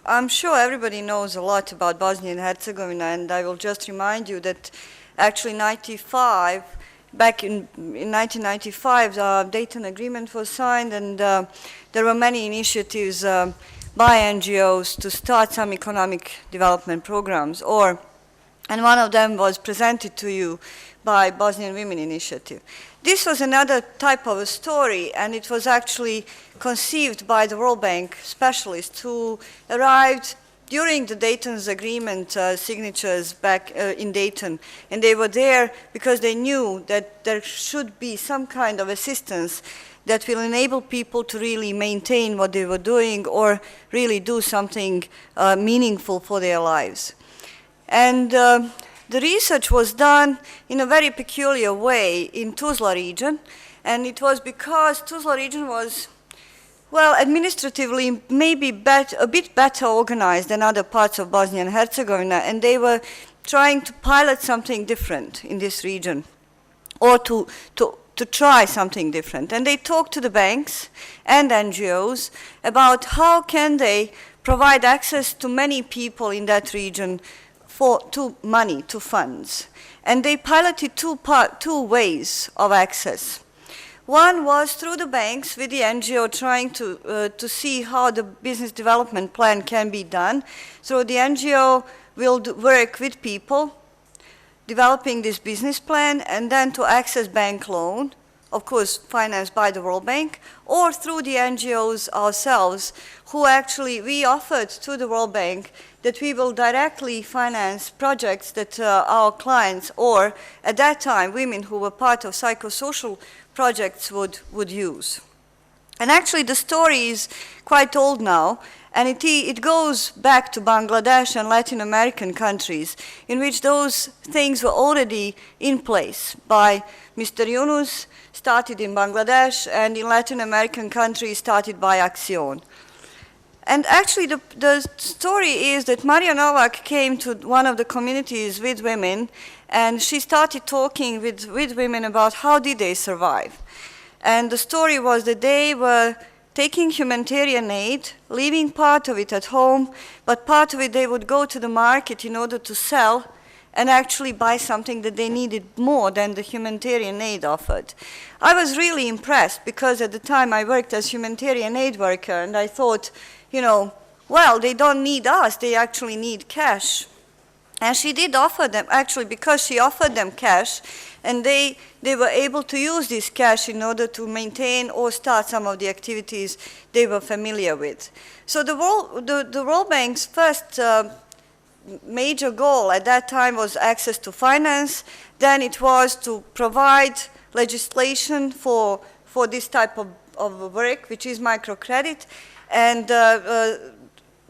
I'm sure everybody knows a lot about Bosnia and Herzegovina, and I will just remind you that actually back in 1995, the Dayton Agreement was signed, and there were many initiatives by NGOs to start some economic development programs, and one of them was presented to you by Bosnian Women Initiative. This was another type of a story, and it was actually conceived by the World Bank specialists who arrived during the Dayton's Agreement signatures back in Dayton. And they were there because they knew that there should be some kind of assistance that will enable people to really maintain what they were doing or really do something meaningful for their lives. And the research was done in a very peculiar way in Tuzla region, and it was because Tuzla region was, well, administratively maybe a bit better organized than other parts of Bosnia and Herzegovina, and they were trying to pilot something different in this region, or to try something different. And they talked to the banks and NGOs about how can they provide access to many people in that region to money, to funds. And they piloted two ways of access. One was through the banks with the NGO trying to see how the business development plan can be done. So the NGO will work with people developing this business plan and then to access bank loan, of course financed by the World Bank, or through the NGOs ourselves, who actually we offered to the World Bank that we will directly finance projects that our clients, or at that time women who were part of psychosocial projects would use. And actually the story is quite old now, and it goes back to Bangladesh and Latin American countries in which those things were already in place by Mr. Yunus, started in Bangladesh, and in Latin American countries started by Acción. And actually the story is that Maria Novak came to one of the communities with women, and she started talking with women about how did they survive. And the story was that they were taking humanitarian aid, leaving part of it at home, but part of it they would go to the market in order to sell and actually buy something that they needed more than the humanitarian aid offered. I was really impressed because at the time I worked as humanitarian aid worker, and I thought, you know, well, they don't need us, they actually need cash. And she did offer them, actually, because she offered them cash, and they were able to use this cash in order to maintain or start some of the activities they were familiar with. So the World Bank's first major goal at that time was access to finance. Then it was to provide legislation for this type of work, which is microcredit, and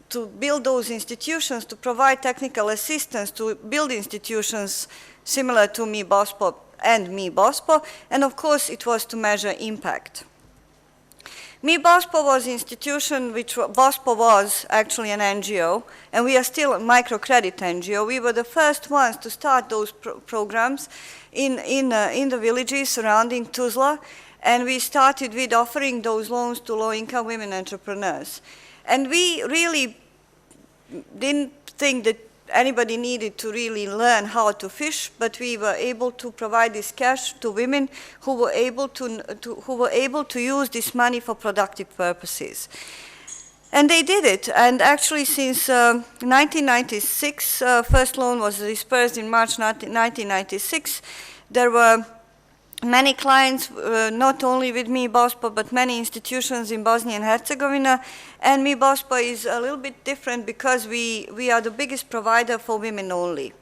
to build those institutions, to provide technical assistance, to build institutions similar to MI-BOSPO and MI-BOSPO, and of course it was to measure impact. MI-BOSPO was an institution which BOSPO was actually an NGO, and we are still a microcredit NGO. We were the first ones to start those programs in the villages surrounding Tuzla, and we started with offering those loans to low-income women entrepreneurs. And we really didn't think that anybody needed to really learn how to fish, but we were able to provide this cash to women who were able to use this money for productive purposes. And they did it. And actually, since 1996, first loan was dispersed in March 1996. There were many clients, not only with MI-BOSPO, but many institutions in Bosnia and Herzegovina. And MI-BOSPO is a little bit different because we are the biggest provider for women only.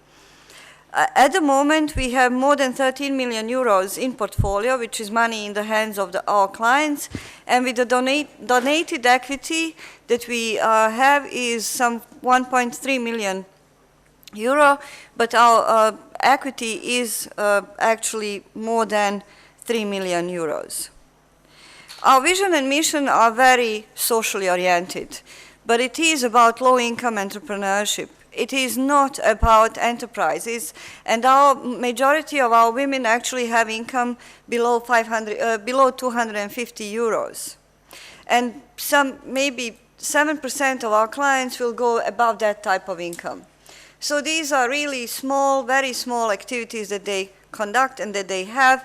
At the moment, we have more than 13 million euros in portfolio, which is money in the hands of our clients. And with the donated equity that we have is some 1.3 million euro, but our equity is actually more than 3 million euros. Our vision and mission are very socially oriented, but it is about low-income entrepreneurship. It is not about enterprises, and our majority of our women actually have income below 250 euros. And maybe 7% of our clients will go above that type of income. So these are really small, very small activities that they conduct and that they have.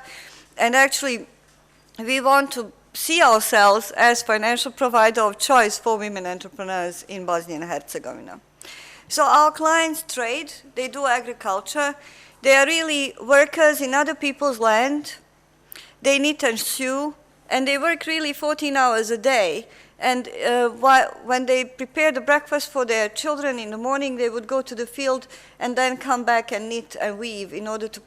And actually, we want to see ourselves as financial provider of choice for women entrepreneurs in Bosnia and Herzegovina. So our clients trade, they do agriculture, they are really workers in other people's land, they knit and sew, and they work really 14 hours a day. And when they prepare the breakfast for their children in the morning, they would go to the field and then come back and knit and weave in order to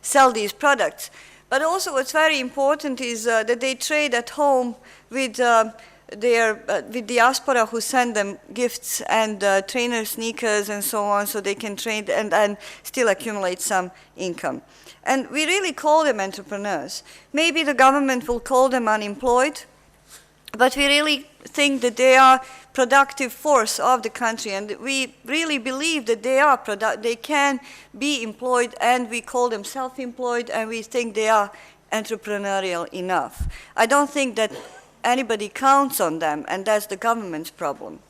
sell these products. But also what's very important is that they trade at home with with diaspora who send them gifts and trainer sneakers and so on, so they can trade and still accumulate some income. And we really call them entrepreneurs. Maybe the government will call them unemployed, but we really think that they are productive force of the country, and we really believe that they can be employed, and we call them self-employed, and we think they are entrepreneurial enough. I don't think that anybody counts on them, and that's the government's problem.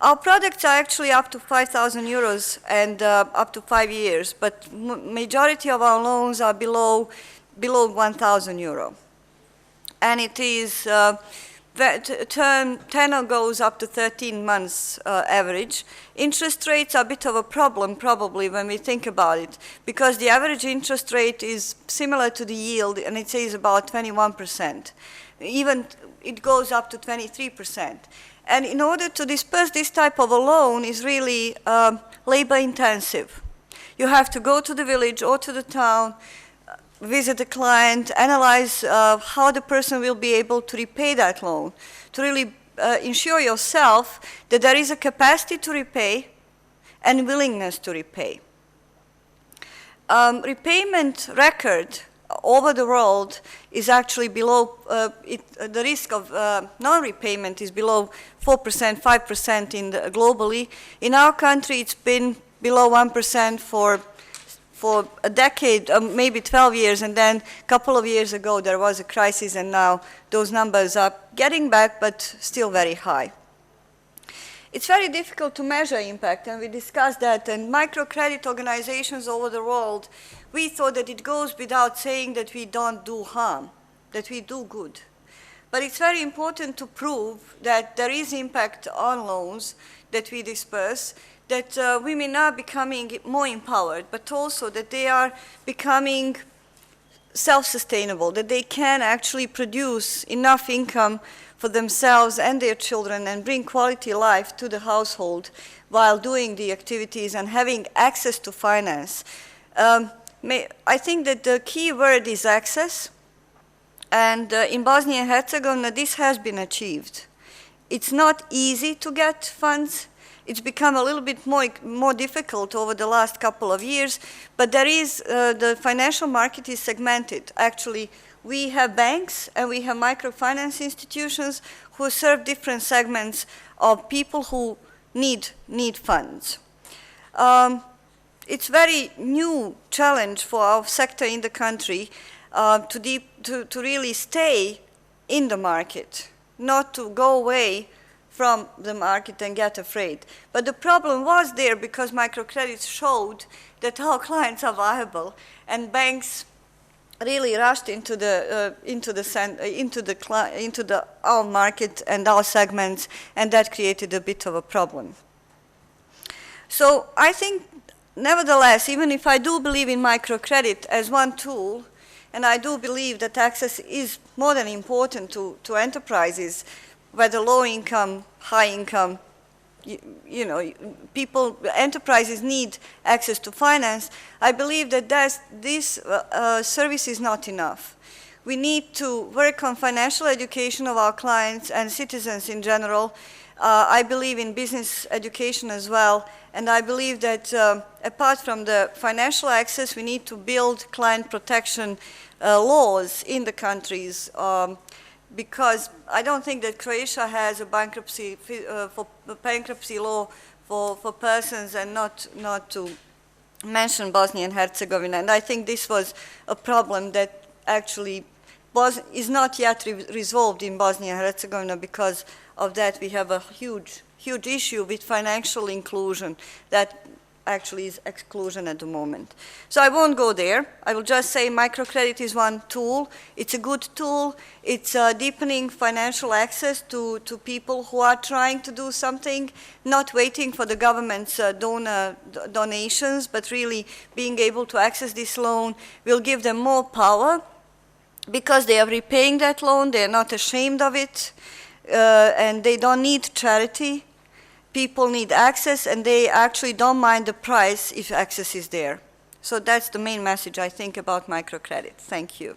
Our products are actually up to 5,000 euros and up to 5 years, but majority of our loans are below 1,000 euro. And it is, tenor goes up to 13 months average. Interest rates are a bit of a problem probably when we think about it, because the average interest rate is similar to the yield, and it says about 21%. Even it goes up to 23%. And in order to disperse this type of a loan is really labor intensive. You have to go to the village or to the town, visit the client, analyze how the person will be able to repay that loan, to really ensure yourself that there is a capacity to repay and willingness to repay. Repayment record over the world is actually below, the risk of non-repayment is below 4%, 5% globally. In our country, it's been below 1% for a decade, maybe 12 years, and then a couple of years ago there was a crisis, and now those numbers are getting back, but still very high. It's very difficult to measure impact, and we discussed that, and microcredit organizations over the world, we thought that it goes without saying that we don't do harm, that we do good. But it's very important to prove that there is impact on loans that we disperse, that women are becoming more empowered, but also that they are becoming self-sustainable, that they can actually produce enough income for themselves and their children and bring quality life to the household while doing the activities and having access to finance. I think that the key word is access, and in Bosnia and Herzegovina this has been achieved. It's not easy to get funds. It's become a little bit more difficult over the last couple of years, but there is, the financial market is segmented. Actually, we have banks and we have microfinance institutions who serve different segments of people who need funds. It's a very new challenge for our sector in the country to really stay in the market, not to go away from the market and get afraid. But the problem was there because microcredits showed that our clients are viable, and banks really rushed into our market and our segments, and that created a bit of a problem. So I think, nevertheless, even if I do believe in microcredit as one tool, and I do believe that access is more than important to enterprises, whether low income, high income, enterprises need access to finance, I believe that this service is not enough. We need to work on financial education of our clients and citizens in general. I believe in business education as well, and I believe that apart from the financial access, we need to build client protection laws in the countries, because I don't think that Croatia has a bankruptcy law for persons, and not to mention Bosnia and Herzegovina. And I think this was a problem that actually is not yet resolved in Bosnia and Herzegovina. Because of that, we have a huge issue with financial inclusion that actually is exclusion at the moment. So I won't go there. I will just say microcredit is one tool. It's a good tool. It's deepening financial access to people who are trying to do something, not waiting for the government's donations, but really being able to access this loan will give them more power because they are repaying that loan. They are not ashamed of it, and they don't need charity. People need access, and they actually don't mind the price if access is there. So that's the main message, I think, about microcredit. Thank you.